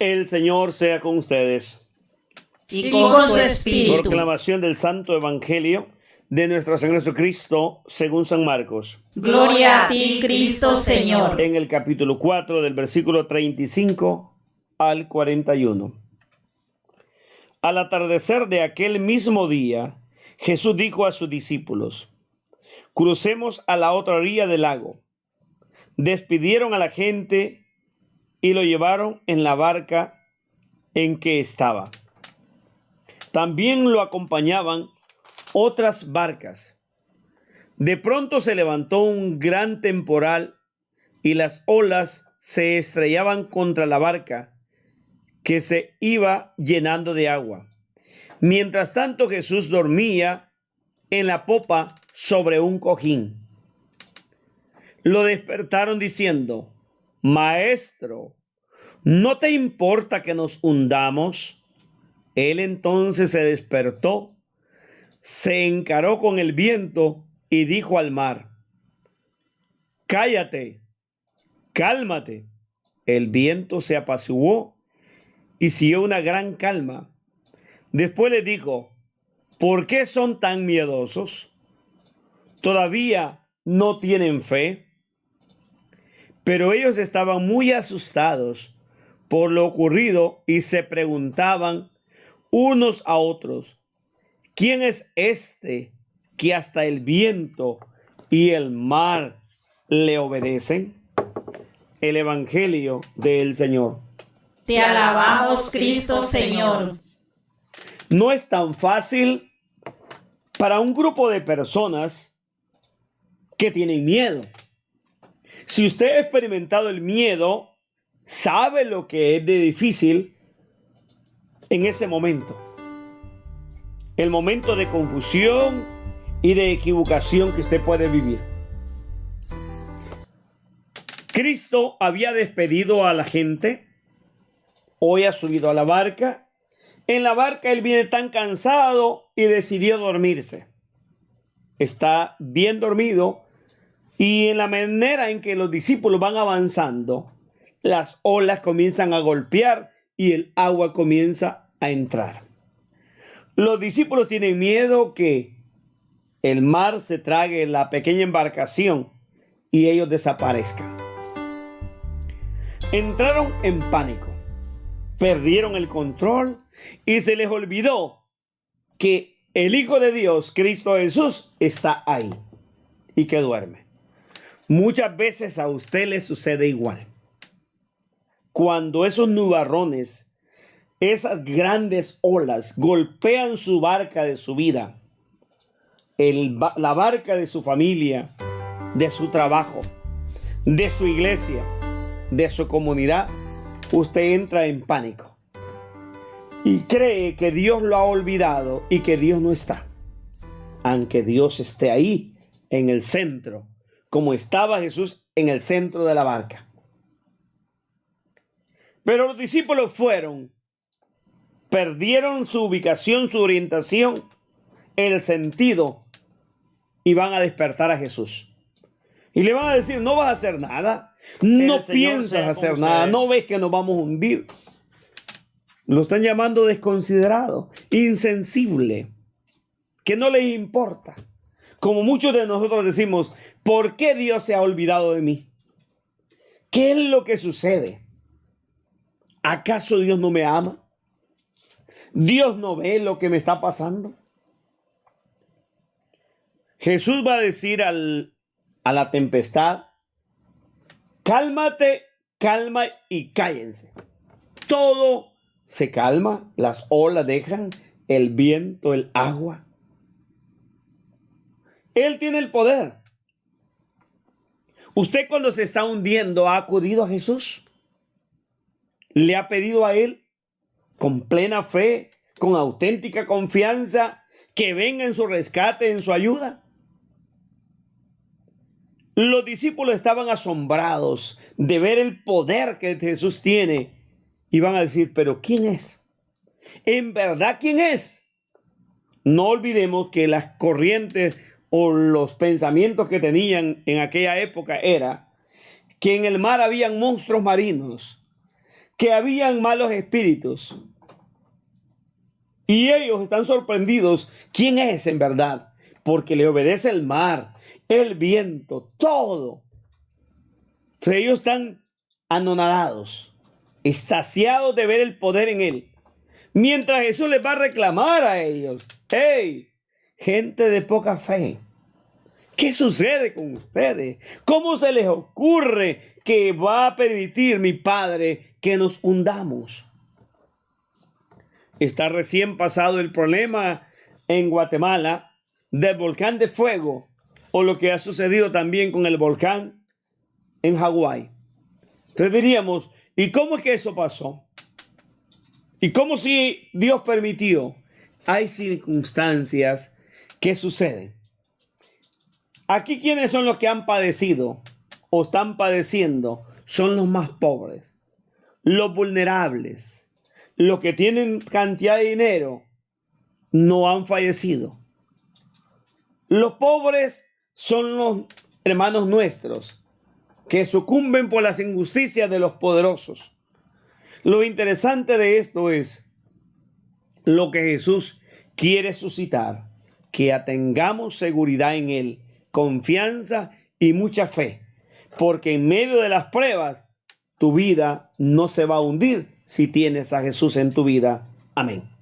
El Señor sea con ustedes. Y con su espíritu. Proclamación del Santo Evangelio de nuestro Señor Jesucristo según San Marcos. Gloria a ti, Cristo Señor. En el capítulo 4 del versículo 35 al 41. Al atardecer de aquel mismo día, Jesús dijo a sus discípulos: crucemos a la otra orilla del lago. Despidieron a la gente y lo llevaron en la barca en que estaba. También lo acompañaban otras barcas. De pronto se levantó un gran temporal y las olas se estrellaban contra la barca, que se iba llenando de agua. Mientras tanto, Jesús dormía en la popa sobre un cojín. Lo despertaron diciendo: Maestro, ¿no te importa que nos hundamos? Él entonces se despertó, se encaró con el viento y dijo al mar: cállate, cálmate. El viento se apaciguó y siguió una gran calma. Después le dijo: ¿por qué son tan miedosos? ¿Todavía no tienen fe? Pero ellos estaban muy asustados por lo ocurrido y se preguntaban unos a otros: ¿quién es este que hasta el viento y el mar le obedecen? El Evangelio del Señor. Te alabamos, Cristo Señor. No es tan fácil para un grupo de personas que tienen miedo. Si usted ha experimentado el miedo, sabe lo que es de difícil en ese momento. El momento de confusión y de equivocación que usted puede vivir. Cristo había despedido a la gente. Hoy ha subido a la barca. En la barca él viene tan cansado y decidió dormirse. Está bien dormido. Y en la manera en que los discípulos van avanzando, las olas comienzan a golpear y el agua comienza a entrar. Los discípulos tienen miedo que el mar se trague la pequeña embarcación y ellos desaparezcan. Entraron en pánico, perdieron el control y se les olvidó que el Hijo de Dios, Cristo Jesús, está ahí y que duerme. Muchas veces a usted le sucede igual. Cuando esos nubarrones, esas grandes olas golpean su barca de su vida, la barca de su familia, de su trabajo, de su iglesia, de su comunidad, usted entra en pánico y cree que Dios lo ha olvidado y que Dios no está, aunque Dios esté ahí en el centro, como estaba Jesús en el centro de la barca. Pero los discípulos perdieron su ubicación, su orientación, el sentido, y van a despertar a Jesús. Y le van a decir: no vas a hacer nada, no piensas hacer nada, no ves que nos vamos a hundir. Lo están llamando desconsiderado, insensible, que no les importa. Como muchos de nosotros decimos: ¿por qué Dios se ha olvidado de mí? ¿Qué es lo que sucede? ¿Acaso Dios no me ama? ¿Dios no ve lo que me está pasando? Jesús va a decir a la tempestad: cálmate, calma y cállense. Todo se calma, las olas dejan, el viento, el agua. Él tiene el poder. ¿Usted cuando se está hundiendo ha acudido a Jesús? ¿Le ha pedido a Él con plena fe, con auténtica confianza, que venga en su rescate, en su ayuda? Los discípulos estaban asombrados de ver el poder que Jesús tiene y van a decir: ¿pero quién es? ¿En verdad quién es? No olvidemos que las corrientes o los pensamientos que tenían en aquella época era que en el mar habían monstruos marinos que habían malos espíritus. Y ellos están sorprendidos. ¿Quién es en verdad? Porque le obedece el mar, el viento, todo. Entonces ellos están anonadados, extasiados de ver el poder en él. Mientras Jesús les va a reclamar a ellos: ¡hey, gente de poca fe! ¿Qué sucede con ustedes? ¿Cómo se les ocurre que va a permitir mi Padre que nos hundamos? Está recién pasado el problema en Guatemala del volcán de fuego, o lo que ha sucedido también con el volcán en Hawái. Entonces diríamos, ¿y cómo es que eso pasó? ¿Y cómo si Dios permitió? Hay circunstancias que suceden. Aquí, ¿quiénes son los que han padecido o están padeciendo? Son los más pobres, los vulnerables, los que tienen cantidad de dinero, no han fallecido. Los pobres son los hermanos nuestros que sucumben por las injusticias de los poderosos. Lo interesante de esto es lo que Jesús quiere suscitar, que tengamos seguridad en Él, confianza y mucha fe, porque en medio de las pruebas tu vida no se va a hundir si tienes a Jesús en tu vida. Amén.